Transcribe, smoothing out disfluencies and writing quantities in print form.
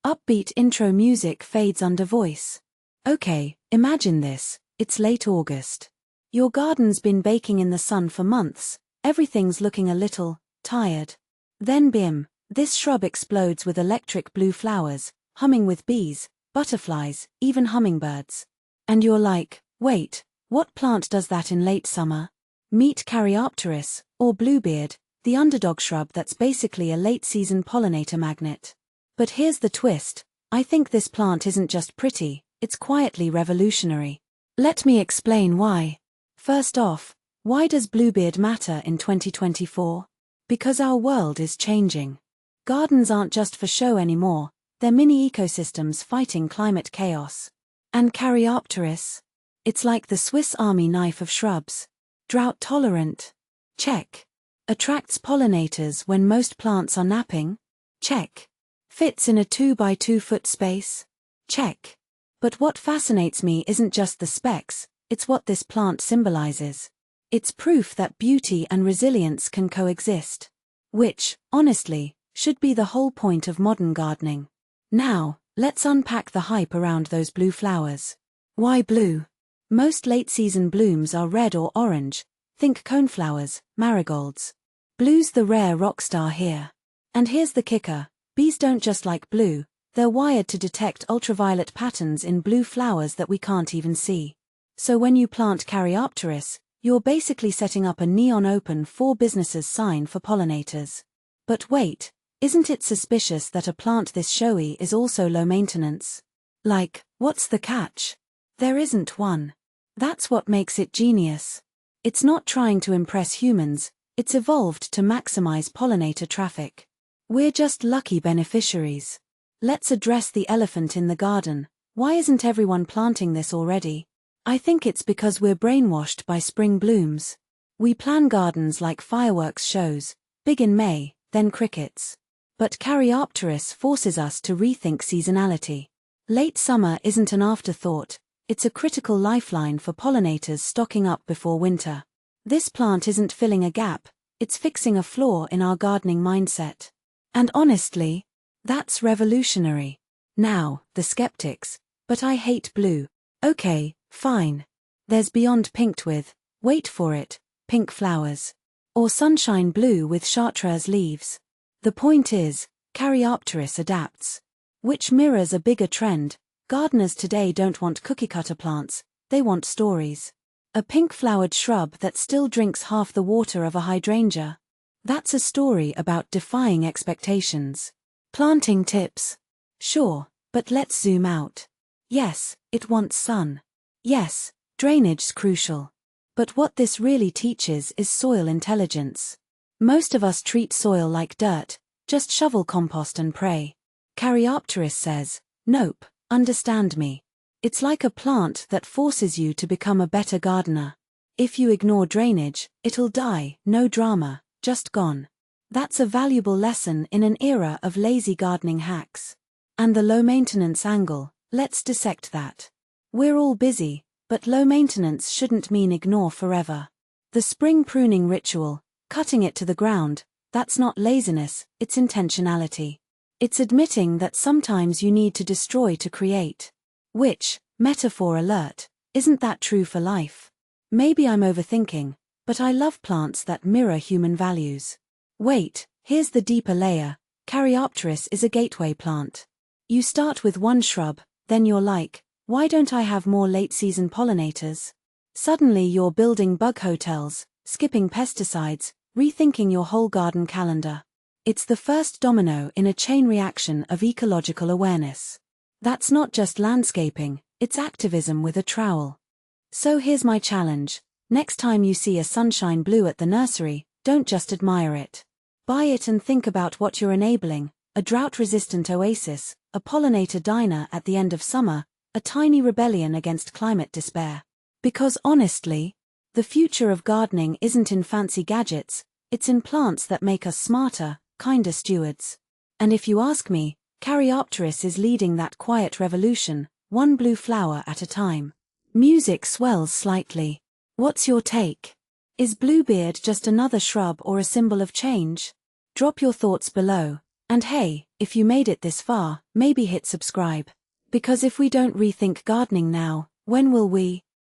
Upbeat intro music fades under voice. Okay, imagine this, it's late August. Your garden's been baking in the sun for months, everything's looking a little tired. Then bim, this shrub explodes with electric blue flowers, humming with bees, butterflies, even hummingbirds. And you're like, wait, what plant does that in late summer? Meet Caryopteris, or bluebeard, the underdog shrub that's basically a late-season pollinator magnet. But here's the twist, I think this plant isn't just pretty, it's quietly revolutionary. Let me explain why. First off, why does bluebeard matter in 2024? Because our world is changing. Gardens aren't just for show anymore, they're mini ecosystems fighting climate chaos. And Caryopteris? It's like the Swiss Army knife of shrubs. Drought-tolerant? Check. Attracts pollinators when most plants are napping? Check. Fits in a 2x2 foot space? Check. But what fascinates me isn't just the specs, it's what this plant symbolizes. It's proof that beauty and resilience can coexist. Which, honestly, should be the whole point of modern gardening. Now, let's unpack the hype around those blue flowers. Why blue? Most late-season blooms are red or orange, think coneflowers, marigolds. Blue's the rare rock star here. And here's the kicker, bees don't just like blue, they're wired to detect ultraviolet patterns in blue flowers that we can't even see. So when you plant Caryopteris, you're basically setting up a neon open for businesses sign for pollinators. But wait, isn't it suspicious that a plant this showy is also low maintenance? Like, what's the catch? There isn't one. That's what makes it genius. It's not trying to impress humans, it's evolved to maximize pollinator traffic. We're just lucky beneficiaries. Let's address the elephant in the garden. Why isn't everyone planting this already? I think it's because we're brainwashed by spring blooms. We plan gardens like fireworks shows, big in May, then crickets. But Caryopteris forces us to rethink seasonality. Late summer isn't an afterthought, it's a critical lifeline for pollinators stocking up before winter. This plant isn't filling a gap, it's fixing a flaw in our gardening mindset. And honestly, that's revolutionary. Now, the skeptics, but I hate blue. Okay, fine. There's beyond pinked with, wait for it, pink flowers. Or sunshine blue with chartreuse leaves. The point is, Caryopteris adapts. Which mirrors a bigger trend, gardeners today don't want cookie-cutter plants, they want stories. A pink-flowered shrub that still drinks half the water of a hydrangea. That's a story about defying expectations. Planting tips. Sure, but let's zoom out. Yes, it wants sun. Yes, drainage's crucial. But what this really teaches is soil intelligence. Most of us treat soil like dirt, just shovel compost and pray. Caryopteris says, nope, understand me. It's like a plant that forces you to become a better gardener. If you ignore drainage, it'll die, no drama, just gone. That's a valuable lesson in an era of lazy gardening hacks. And the low-maintenance angle, let's dissect that. We're all busy, but low maintenance shouldn't mean ignore forever. The spring pruning ritual, cutting it to the ground, that's not laziness, it's intentionality. It's admitting that sometimes you need to destroy to create. Which, metaphor alert, isn't that true for life? Maybe I'm overthinking, but I love plants that mirror human values. Wait, here's the deeper layer, Caryopteris is a gateway plant. You start with one shrub, then you're like, why don't I have more late-season pollinators? Suddenly you're building bug hotels, skipping pesticides, rethinking your whole garden calendar. It's the first domino in a chain reaction of ecological awareness. That's not just landscaping, it's activism with a trowel. So here's my challenge. Next time you see a sunshine blue at the nursery, don't just admire it. Buy it and think about what you're enabling, a drought-resistant oasis, a pollinator diner at the end of summer, a tiny rebellion against climate despair. Because honestly, the future of gardening isn't in fancy gadgets, it's in plants that make us smarter, kinder stewards. And if you ask me, Caryopteris is leading that quiet revolution, one blue flower at a time. Music swells slightly. What's your take? Is bluebeard just another shrub or a symbol of change? Drop your thoughts below. And hey, if you made it this far, maybe hit subscribe. Because if we don't rethink gardening now, when will we?